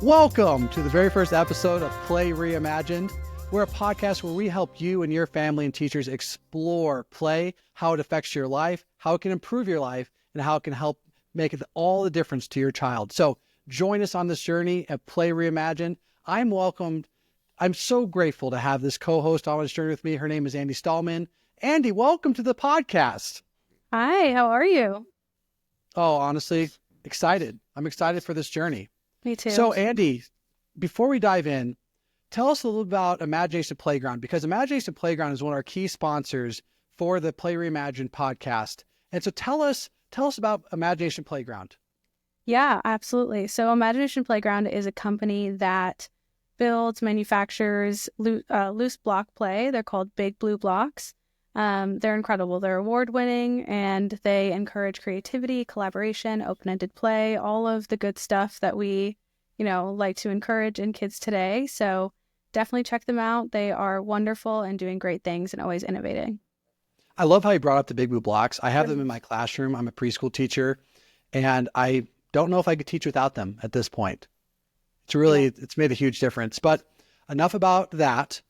Welcome to the very first episode of Play Reimagined. We're a podcast where we help you and your family and teachers explore play, how it affects your life, how it can improve your life, and how it can help make all the difference to your child. So join us on this journey at Play Reimagined. I'm so grateful to have this co-host on this journey with me. Her name is Andie Stallman. Andie, welcome to the podcast. Hi, how are you? Oh, honestly, excited. I'm excited for this journey. Me too. So Andie, before we dive in, tell us a little about Imagination Playground, because Imagination Playground is one of our key sponsors for the Play Reimagined podcast. And so tell us about Imagination Playground. Yeah, absolutely. So Imagination Playground is a company that builds, manufactures loose block play. They're called Big Blue Blocks. They're incredible. They're award-winning, and they encourage creativity, collaboration, open-ended play, all of the good stuff that we, like to encourage in kids today. So definitely check them out. They are wonderful and doing great things and always innovating. I love how you brought up the Big Blue Blocks. I have them in my classroom. I'm a preschool teacher, and I don't know if I could teach without them at this point. It's made a huge difference. But enough about that.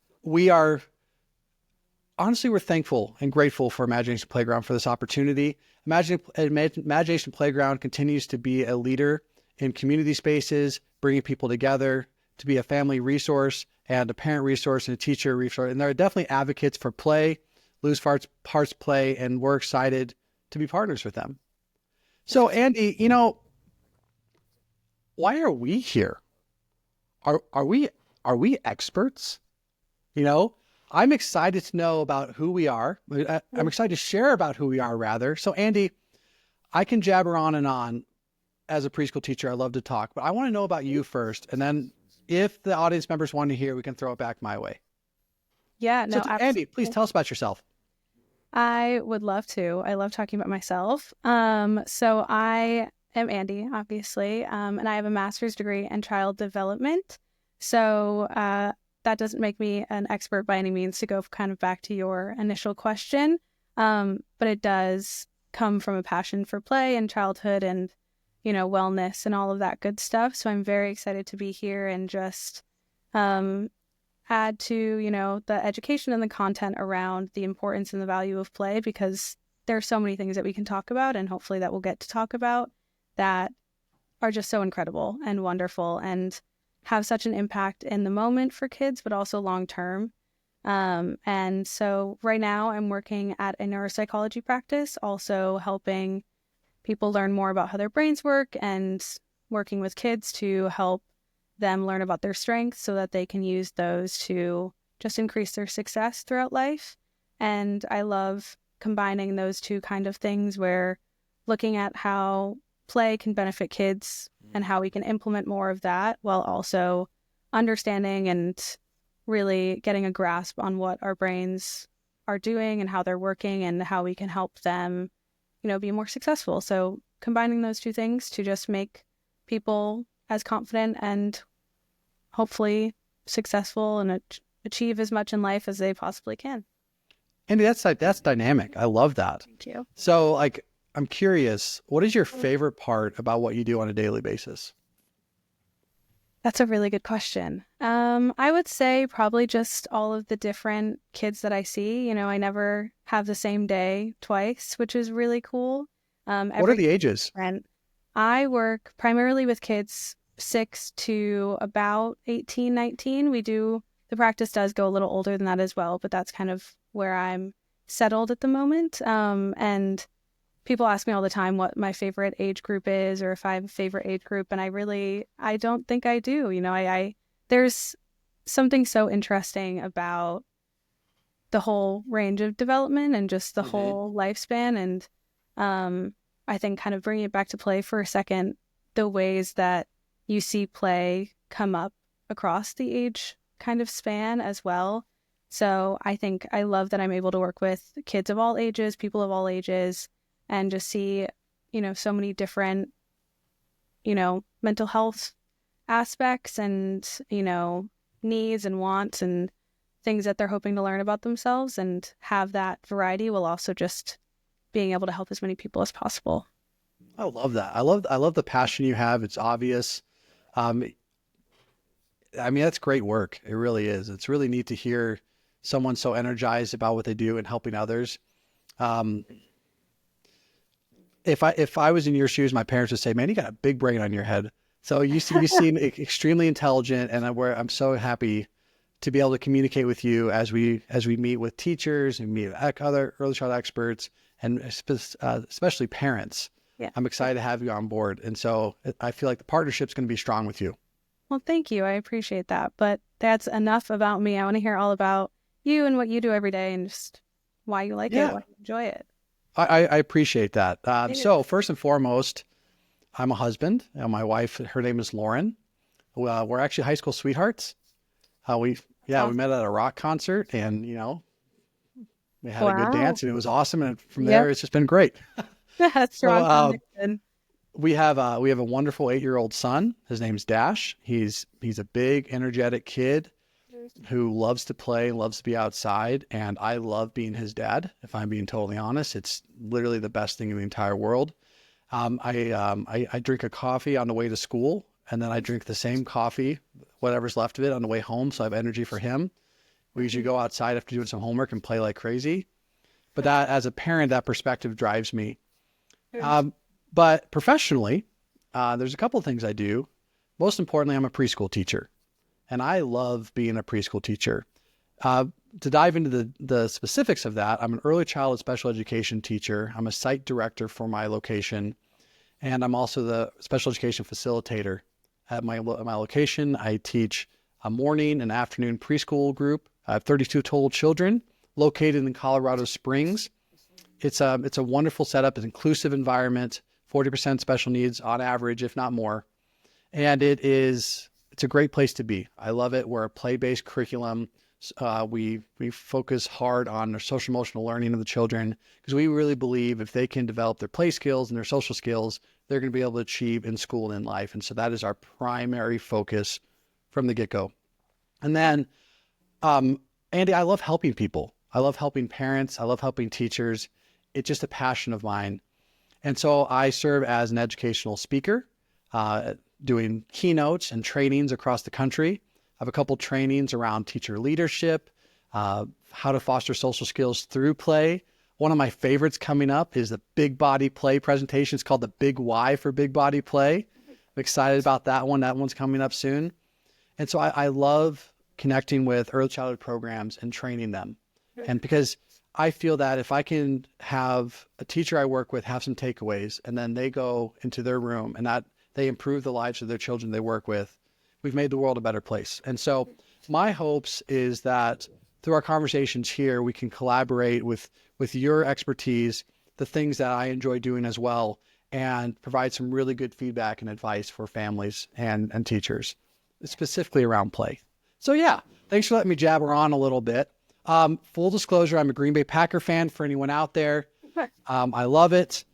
Honestly, we're thankful and grateful for Imagination Playground for this opportunity. Imagination Playground continues to be a leader in community spaces, bringing people together, to be a family resource and a parent resource and a teacher resource. And they're definitely advocates for play, loose parts play, and we're excited to be partners with them. So Andie, why are we here? Are we experts? I'm excited to know about who we are. I'm excited to share about who we are, rather. So Andie, I can jabber on and on. As a preschool teacher, I love to talk, but I want to know about you first. And then if the audience members want to hear, we can throw it back my way. Yeah, no, absolutely. Andie, please tell us about yourself. I would love to. I love talking about myself. So I am Andie, obviously, and I have a master's degree in child development. So that doesn't make me an expert by any means, to go kind of back to your initial question. But it does come from a passion for play and childhood and, wellness and all of that good stuff. So I'm very excited to be here and just add to, the education and the content around the importance and the value of play, because there are so many things that we can talk about, and hopefully that we'll get to talk about, that are just so incredible and wonderful and have such an impact in the moment for kids, but also long term. And so right now I'm working at a neuropsychology practice, also helping people learn more about how their brains work and working with kids to help them learn about their strengths so that they can use those to just increase their success throughout life. And I love combining those two kind of things, where looking at how play can benefit kids and how we can implement more of that, while also understanding and really getting a grasp on what our brains are doing and how they're working and how we can help them, be more successful. So combining those two things to just make people as confident and hopefully successful and achieve as much in life as they possibly can. Andie, that's dynamic. I love that. Thank you. So I'm curious, what is your favorite part about what you do on a daily basis? That's a really good question. I would say probably just all of the different kids that I see. I never have the same day twice, which is really cool. What are the ages? I work primarily with kids 6 to about 18, 19. The practice does go a little older than that as well, but that's kind of where I'm settled at the moment. And people ask me all the time what my favorite age group is, or if I have a favorite age group, and I don't think I do. There's something so interesting about the whole range of development and just the whole lifespan. And I think kind of bringing it back to play for a second, the ways that you see play come up across the age kind of span as well. So I think I love that I'm able to work with kids of all ages, people of all ages, and just see, so many different, mental health aspects and, needs and wants and things that they're hoping to learn about themselves, and have that variety while also just being able to help as many people as possible. I love that. I love the passion you have. It's obvious. I mean, that's great work. It really is. It's really neat to hear someone so energized about what they do and helping others. Um, if I was in your shoes, my parents would say, "Man, you got a big brain on your head." So you seem extremely intelligent, and I'm so happy to be able to communicate with you as we meet with teachers and meet other early child experts, and especially parents. Yeah. I'm excited to have you on board, and so I feel like the partnership's going to be strong with you. Well, thank you. I appreciate that. But that's enough about me. I want to hear all about you and what you do every day and just why you like it, Yeah, why you enjoy it. I appreciate that. Yeah. So first and foremost, I'm a husband. My wife, her name is Lauren. We're actually high school sweethearts. We met at a rock concert, and we had a good Wow. dance, and it was awesome. And from there, Yep. it's just been great. That's So strong conviction. we have a wonderful 8-year-old son. His name's Dash. He's a big, energetic kid who loves to play, loves to be outside, and I love being his dad. If I'm being totally honest, it's literally the best thing in the entire world. I drink a coffee on the way to school, and then I drink the same coffee, whatever's left of it, on the way home, so I have energy for him. We usually go outside after doing some homework and play like crazy. But that, as a parent, that perspective drives me. But professionally, there's a couple of things I do. Most importantly, I'm a preschool teacher, and I love being a preschool teacher. To dive into the specifics of that, I'm an early child and special education teacher. I'm a site director for my location, and I'm also the special education facilitator at my location. I teach a morning and afternoon preschool group. I have 32 total children located in Colorado Springs. It's a wonderful setup, an inclusive environment, 40% special needs on average, if not more. And it's a great place to be. I love it. We're a play-based curriculum. We focus hard on their social emotional learning of the children, because we really believe if they can develop their play skills and their social skills, they're going to be able to achieve in school and in life. And so that is our primary focus from the get-go. And then, Andie, I love helping people. I love helping parents. I love helping teachers. It's just a passion of mine. And so I serve as an educational speaker, doing keynotes and trainings across the country. I have a couple trainings around teacher leadership, how to foster social skills through play. One of my favorites coming up is the big body play presentation. It's called the Big Why for Big Body Play. I'm excited about that one. That one's coming up soon. And so I love connecting with early childhood programs and training them. And because I feel that if I can have a teacher I work with have some takeaways, and then they go into their room and that they improve the lives of their children they work with, we've made the world a better place. And so my hopes is that through our conversations here, we can collaborate with your expertise, the things that I enjoy doing as well, and provide some really good feedback and advice for families and teachers, specifically around play. So yeah, thanks for letting me jabber on a little bit. Full disclosure, I'm a Green Bay Packer fan for anyone out there. I love it.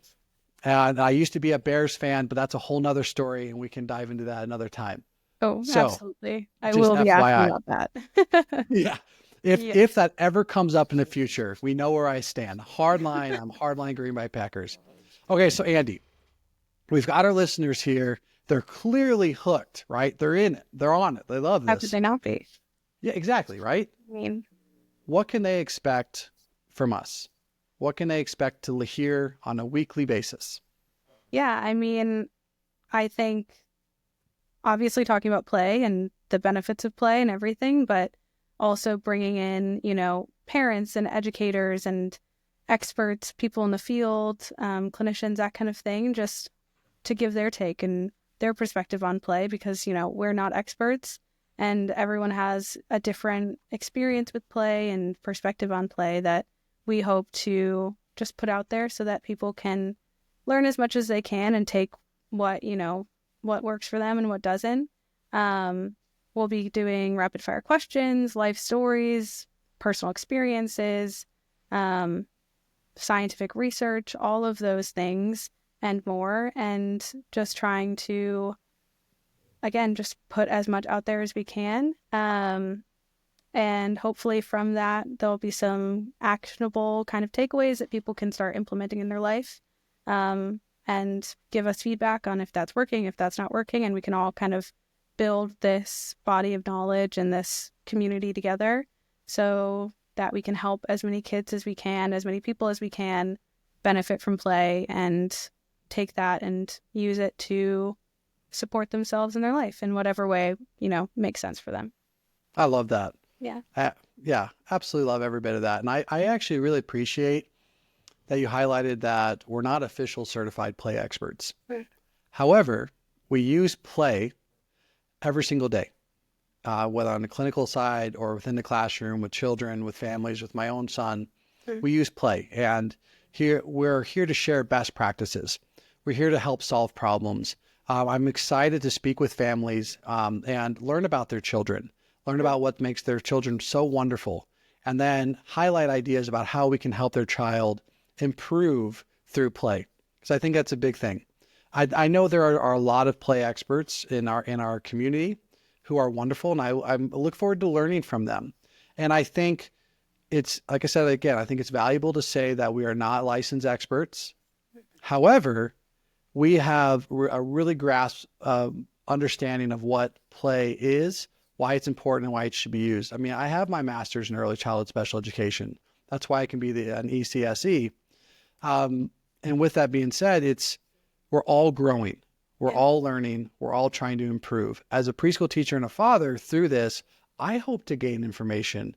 And I used to be a Bears fan, but that's a whole nother story, and we can dive into that another time. Oh, So, absolutely. I just will be asking FYI. about that. Yeah. If that ever comes up in the future, we know where I stand. Hardline, I'm hardline Green Bay Packers. Okay, so Andie, we've got our listeners here. They're clearly hooked, right? They're in it. They're on it. They love How could this. they not be? Yeah, exactly, right? I mean, What can they expect from us? What can they expect to hear on a weekly basis? yeah, I mean, I think obviously talking about play and the benefits of play and everything, but also bringing in, parents and educators and experts, people in the field, clinicians, that kind of thing, just to give their take and their perspective on play, because, we're not experts and everyone has a different experience with play and perspective on play that we hope to just put out there so that people can learn as much as they can and take what works for them and what doesn't. We'll be doing rapid fire questions, life stories, personal experiences, scientific research, all of those things and more, and just trying to, again, just put as much out there as we can. And hopefully from that, there'll be some actionable kind of takeaways that people can start implementing in their life, and give us feedback on if that's working, if that's not working, and we can all kind of build this body of knowledge and this community together so that we can help as many kids as we can, as many people as we can benefit from play and take that and use it to support themselves in their life in whatever way, makes sense for them. I love that. Yeah. Yeah, absolutely love every bit of that. And I actually really appreciate that you highlighted that we're not official certified play experts. Right. However, we use play every single day, whether on the clinical side or within the classroom with children, with families, with my own son. We use play. And we're here to share best practices. We're here to help solve problems. I'm excited to speak with families and learn about their children, learn about what makes their children so wonderful, and then highlight ideas about how we can help their child improve through play. Because I think that's a big thing. I know there are a lot of play experts in our community who are wonderful, and I look forward to learning from them. And I think it's, like I said again, I think it's valuable to say that we are not licensed experts. However, we have a really grasp understanding of what play is, why it's important, and why it should be used. I mean, I have my master's in early childhood special education. That's why I can be an ECSE. And with that being said, we're all growing. We're all learning. We're all trying to improve. As a preschool teacher and a father, through this, I hope to gain information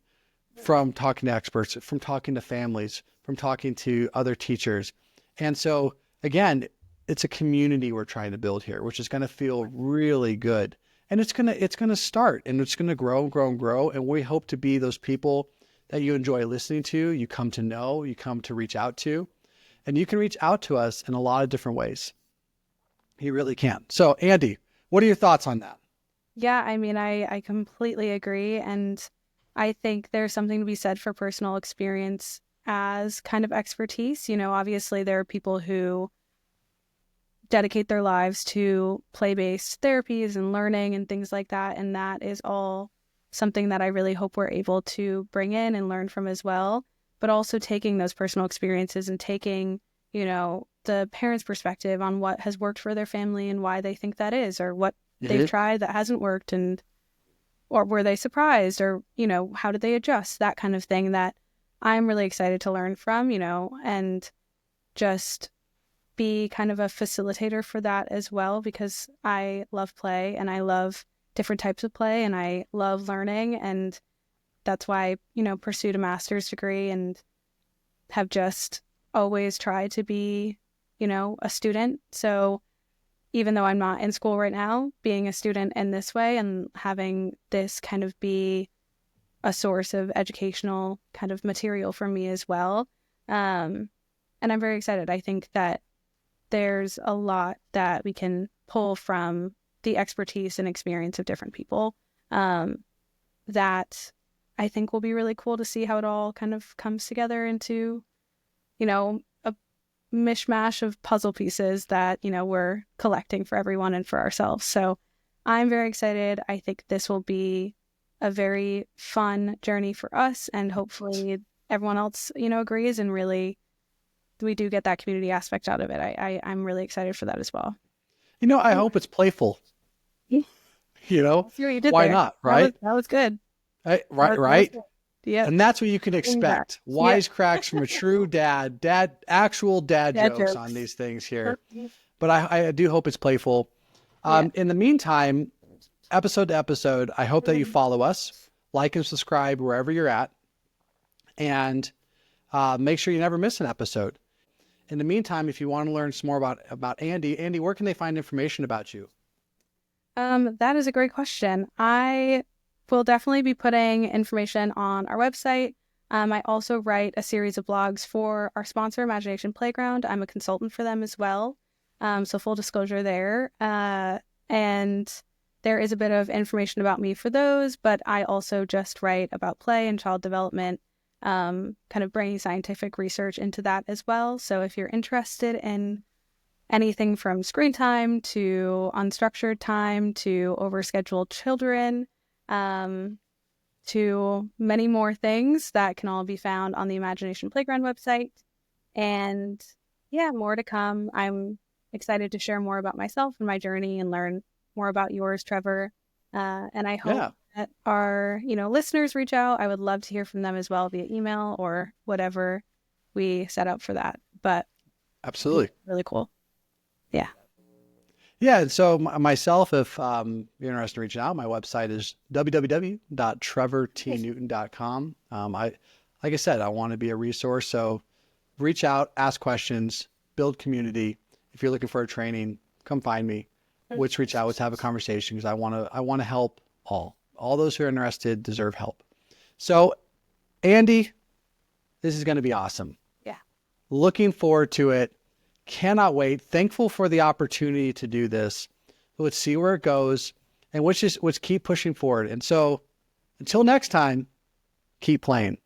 from talking to experts, from talking to families, from talking to other teachers. And so, again, it's a community we're trying to build here, which is going to feel really good. And it's going to start, and it's going to grow and grow and grow. And we hope to be those people that you enjoy listening to, you come to know, you come to reach out to. And you can reach out to us in a lot of different ways. You really can. So, Andie, what are your thoughts on that? Yeah, I mean, I completely agree. And I think there's something to be said for personal experience as kind of expertise. Obviously there are people who dedicate their lives to play-based therapies and learning and things like that. And that is all something that I really hope we're able to bring in and learn from as well. But also taking those personal experiences and taking, the parents' perspective on what has worked for their family and why they think that is, or what they've tried that hasn't worked, or were they surprised, or, how did they adjust, that kind of thing that I'm really excited to learn from, and just be kind of a facilitator for that as well, because I love play and I love different types of play and I love learning. And that's why I, pursued a master's degree and have just always tried to be, a student. So even though I'm not in school right now, being a student in this way and having this kind of be a source of educational kind of material for me as well. And I'm very excited. I think that there's a lot that we can pull from the expertise and experience of different people that I think will be really cool to see how it all kind of comes together into, a mishmash of puzzle pieces that, we're collecting for everyone and for ourselves. So I'm very excited. I think this will be a very fun journey for us, and hopefully everyone else, agrees, and really we do get that community aspect out of it. I'm really excited for that as well. I hope it's playful. See what you did Why there. not, right? That was good. Right. Yeah. And that's what you can expect. Wisecracks from a true actual dad jokes on these things here. But I do hope it's playful. In the meantime, episode to episode, I hope that you follow us, like and subscribe wherever you're at, and make sure you never miss an episode. In the meantime, if you want to learn some more about Andie, where can they find information about you? That is a great question. I will definitely be putting information on our website. I also write a series of blogs for our sponsor, Reimagined Playground. I'm a consultant for them as well. So full disclosure there. And there is a bit of information about me for those, but I also just write about play and child development, kind of bringing scientific research into that as well. So if you're interested in anything from screen time to unstructured time to overscheduled children, to many more things that can all be found on the Reimagined Playground website. And more to come. I'm excited to share more about myself and my journey and learn more about yours, Trevor. And I hope that our, listeners reach out. I would love to hear from them as well via email or whatever we set up for that. But absolutely. Really cool. Yeah. Yeah. And so myself, if you're interested in reaching out, my website is www.trevortnewton.com. Like I said, I want to be a resource. So reach out, ask questions, build community. If you're looking for a training, come find me. Let's reach out. Let's have a conversation, because I want to help all those who are interested deserve help. So, Andie, this is going to be awesome. Yeah. Looking forward to it. Cannot wait. Thankful for the opportunity to do this. Let's see where it goes, and let's keep pushing forward. And so until next time, keep playing.